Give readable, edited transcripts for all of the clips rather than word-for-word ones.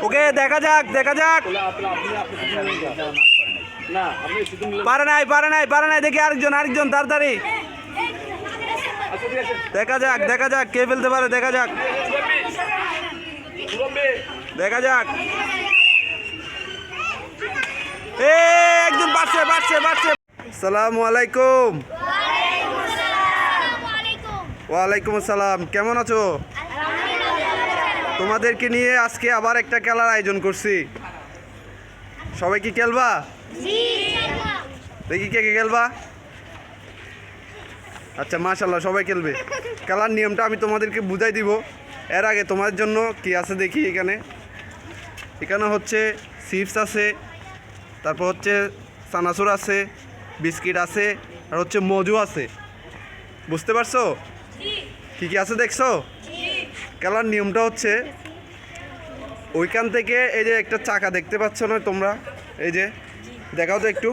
ওকে দেখা যাক দেখা যাক। পারে নাই দেখি আরেকজন তাড়াতাড়ি দেখা যাক কে ফেলতে পারে দেখা যাক একজন বাড়ছে। আসসালামু আলাইকুম। ওয়ালাইকুম আসসালাম। কেমন আছো? তোমাদেরকে নিয়ে আজকে আবার একটা খেলার আয়োজন করছি। সবাই কি খেলবা? দেখি কে খেলবা। আচ্ছা মাশাআল্লাহ সবাই খেলবে। খেলার নিয়মটা আমি তোমাদেরকে বুঝাই দিব। এর আগে তোমাদের জন্য কি আছে দেখি। এখানে হচ্ছে চিপস আছে, তারপর হচ্ছে চানাচুর আছে, বিস্কিট আছে, আর হচ্ছে মজু আছে। বুঝতে পারছো কি আছে দেখছো? খেলার নিয়মটা হচ্ছে ওইখান থেকে এই যে একটা চাকা দেখতে পাচ্ছ না তোমরা, এই যে দেখাও তো একটু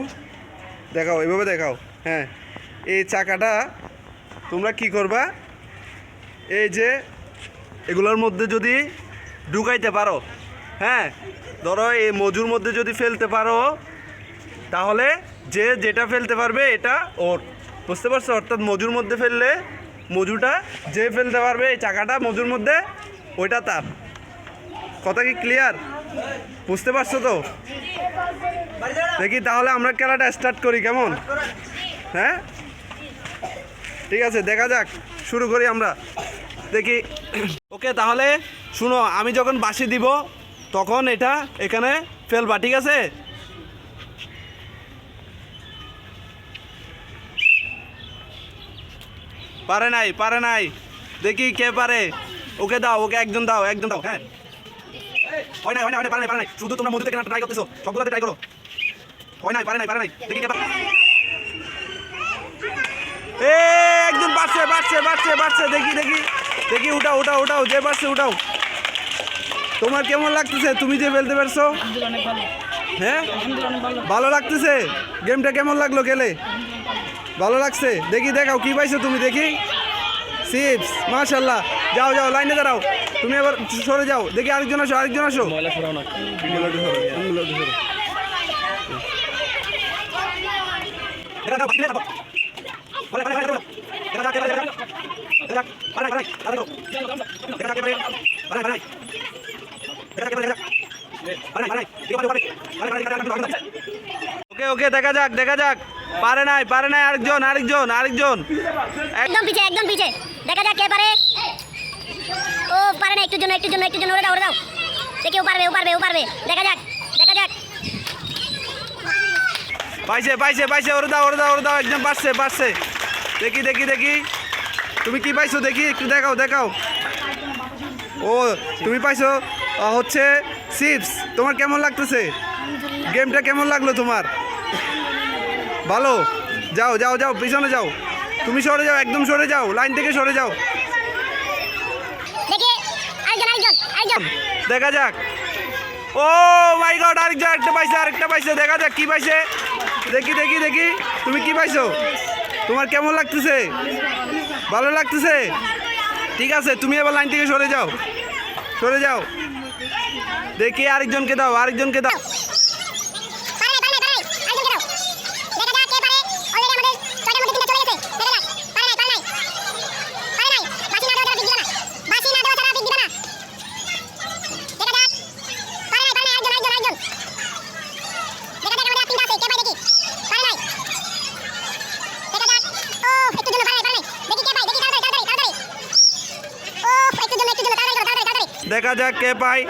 দেখাও, এভাবে দেখাও। হ্যাঁ, এই চাকাটা তোমরা কি করবা, এই যে এগুলোর মধ্যে যদি ঢুকাইতে পারো, হ্যাঁ ধরো এই মজুর মধ্যে যদি ফেলতে পারো তাহলে যে যেটা ফেলতে পারবে এটা ওর। বুঝতে পারছো? অর্থাৎ মজুর মধ্যে ফেললে মজুটা যে ফেলতে পারবে এই চাকাটা মজুর মধ্যে, ওইটা তার। কথা কি ক্লিয়ার? বুঝতে পারছো তো? দেখি তাহলে আমরা খেলাটা স্টার্ট করি, কেমন? হ্যাঁ ঠিক আছে, দেখা যাক, শুরু করি আমরা। দেখি ওকে তাহলে শুনো, আমি যখন বাঁশি দিব তখন এটা এখানে ফেলবা, ঠিক আছে? পারে নাই দেখি কে পারে। ওকে দাও, ওকে একজন দাও। হ্যাঁ হয় নাই পারে নাই। শুধু তোমরা মধ্যে থেকে ট্রাই করতেছো, সবগুলোতে ট্রাই করো। হয় নাই পারে নাই দেখি কে পারে। একজন বাড়ছে দেখি উঠাও যে পারছে উঠাও। তোমার কেমন লাগতেছে তুমি যে ফেলতে পারছো? হ্যাঁ ভালো লাগতেছে। গেমটা কেমন লাগলো খেলে? ভালো লাগছে। দেখি দেখাও কি পাইছো তুমি, দেখি। চিপস, মাশাআল্লাহ। যাও লাইনে দাঁড়াও। তুমি এবার সরে যাও। দেখি আরেকজন আসো। ওকে দেখা যাক। পারে নাই আরেকজন। একদম পিছে দেখা যাক কে পারে। ও পারে না, একটু জন্য ওরে দাও দেখি ও পারবে। দেখা যাক পাইছে। ওরে দাও। একজন পারছে। দেখি তুমি কি পাইছো দেখি, একটু দেখাও। ও তুমি পাইছো হচ্ছে চিপস। তোমার কেমন লাগতেছে? গেমটা কেমন লাগলো তোমার? ভালো। যাও পিছনে যাও। তুমি সরে যাও, একদম সরে যাও, লাইন থেকে সরে যাও। দেখি আরেকজন দেখা যাক। ও মাই গড, আরেকটা পাইছে। দেখা যাক কি পাইছে। দেখি তুমি কি পাইছো? তোমার কেমন লাগতেছে? ভালো লাগতেছে। ঠিক আছে, তুমি এবার লাইন থেকে সরে যাও। দেখি আরেকজনকে দাও। দেখা যাক কে পায়।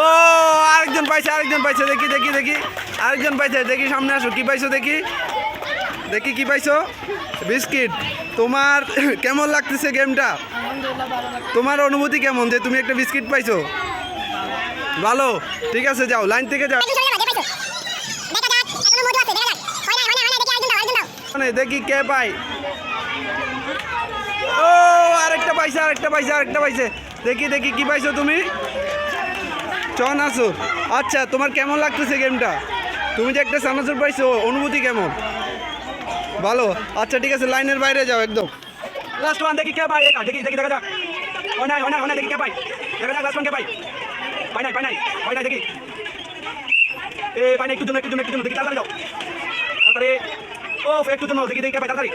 ও আরেকজন পাইছে। দেখি আরেকজন পাইছে। দেখি সামনে আসো, কি পাইছো দেখি কি পাইছো? বিস্কিট। তোমার কেমন লাগতেছে গেমটা? তোমার অনুভূতি কেমন যে তুমি একটা বিস্কিট পাইছো? ভালো। ঠিক আছে, যাও লাইন থেকে যাও। দেখি কে পায়। ও আরেকটা পাইছে। দেখি কি পাইছো তুমি? চানাচুর। আচ্ছা, তোমার কেমন লাগতেছে গেমটা? তুমি যে একটা চানাচুর পাইছো, অনুভূতি কেমন? ভালো। আচ্ছা ঠিক আছে, লাইনের বাইরে যাও একদম। লাস্ট ওয়ান, দেখি কে পায়। দেখি দেখা যাক। দেখি কে পায়। দেখা যাক। লাস্ট কে পাই পাই নাই দেখি এ পাই নাই একটু জন্য দেখি তাড়াতাড়ি যাও তাড়াতাড়ি ও একটু জন্য দেখি কে পাই তাড়াতাড়ি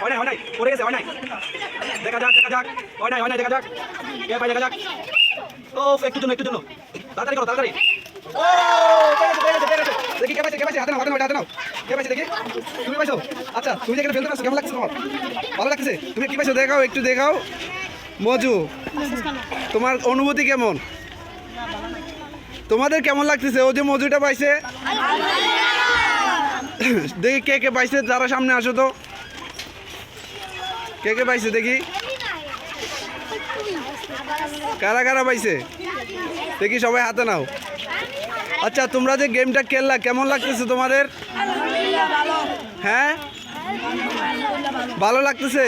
হয় নাই পড়ে গেছে হয় নাই দেখা যাক হয় নাই দেখা যাক কে পাই দেখা যাক ও একটু জন্য তাড়াতাড়ি করো তাড়াতাড়ি ও পেয়ে গেছে দেখি কে পাইছে হাতে নাও কে পাইছে দেখি তুমি পাইছো আচ্ছা তুমি যেখানে ফেলতে পারছো কেমন লাগছে তোমার ভালো লাগছে তুমি কি পাইছো একটু দেখাও মজু তোমার অনুভূতি কেমন তোমাদের কেমন লাগতেছে ও যে মজুটা পাইছে দেখি কে পাইছে যারা সামনে আসো তো কে পাইছে দেখি কারা পাইছে দেখি সবাই হাতে নাও আচ্ছা তোমরা যে গেমটা খেললা কেমন লাগতেছে তোমাদের হ্যাঁ ভালো লাগতেছে